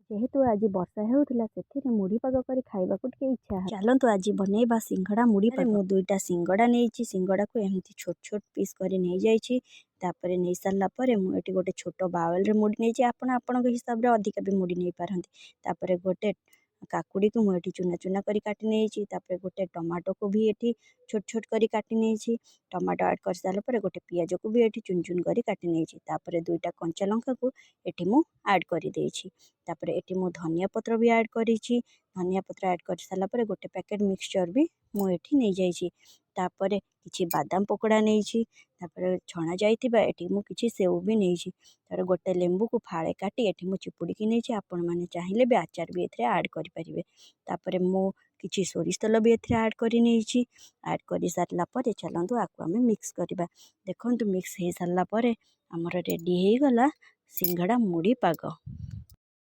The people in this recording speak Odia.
ଯେହେତୁ ଆଜି ବର୍ଷା ହେଉଥିଲା ସେଥିରେ ମୁଢ଼ି ପାଗ କରି ଖାଇବାକୁ ଟିକେ ଇଚ୍ଛା ହେଲା। ଚାଲନ୍ତୁ ଆଜି ବନେଇବା ସିଙ୍ଗଡ଼ା ମୁଢ଼ି ପାଗ। ମୁଁ 2ଟା ସିଙ୍ଗଡ଼ା ନେଇଛି। ସିଙ୍ଗଡ଼ାକୁ ଏମିତି ଛୋଟ ଛୋଟ ପିସ୍ କରି ନେଇଯାଇଛି। ତାପରେ ନେଇ ସାରିଲା ପରେ ମୁଁ ଏଠି ଗୋଟେ ଛୋଟ ବାଉଲରେ ମୁଢ଼ି ନେଇଛି। ଆପଣ ଆପଣଙ୍କ ହିସାବରେ ଅଧିକା ବି ମୁଢ଼ି ନେଇପାରନ୍ତି। ତାପରେ ଗୋଟେ କାକୁଡ଼ିକୁ ମୁଁ ଏଠି ଚୁନା ଚୁନା କରି କାଟି ନେଇଛି। ତାପରେ ଗୋଟେ ଟମାଟୋକୁ ବି ଏଠି ଛୋଟ ଛୋଟ କରି କାଟି ନେଇଛି। ଟମାଟୋ ଆଡ଼୍ କରିସାରିଲା ପରେ ଗୋଟେ ପିଆଜକୁ ବି ଏଠି ଚୁନ ଚୁନ କରି କାଟି ନେଇଛି। ତାପରେ 2ଟା କଞ୍ଚା ଲଙ୍କାକୁ ଏଠି ମୁଁ ଆଡ଼୍ କରିଦେଇଛି। ତାପରେ ଏଠି ମୁଁ ଧନିଆ ପତ୍ର ବି ଆଡ଼୍ କରିଛି। ଧନିଆ ପତ୍ର ଆଡ଼୍ କରିସାରିଲା ପରେ ଗୋଟେ ପ୍ୟାକେଟ୍ ମିକ୍ସଚର ବି ମୁଁ ଏଠି ନେଇଯାଇଛି। ତାପରେ କିଛି ବାଦାମ ପକୋଡ଼ା ନେଇଛି। ତାପରେ ଛଣା ଯାଇଥିବା ଏଠି ମୁଁ କିଛି ସେଉ ବି ନେଇଛି। ତାପରେ ଗୋଟେ ଲେମ୍ବୁକୁ ଫାଳେ କାଟି ଏଠି ମୁଁ ଚିପୁଡ଼ିକି ନେଇଛି। ଆପଣମାନେ ଚାହିଁଲେ ବି ଆଚାର ବି ଏଥିରେ ଆଡ଼୍ କରିପାରିବେ। ତାପରେ ମୁଁ କିଛି ସୋରିଷ ତେଲ ବି ଏଥିରେ ଆଡ଼୍ କରି ନେଇଛି। ଆଡ଼୍ କରିସାରିଲା ପରେ ଚାଲନ୍ତୁ ଆକୁ ଆମେ ମିକ୍ସ କରିବା। ଦେଖନ୍ତୁ ମିକ୍ସ ହେଇସାରିଲା ପରେ ଆମର ରେଡ଼ି ହେଇଗଲା ସିଙ୍ଗଡ଼ା ମୁଢ଼ି ପାଗ।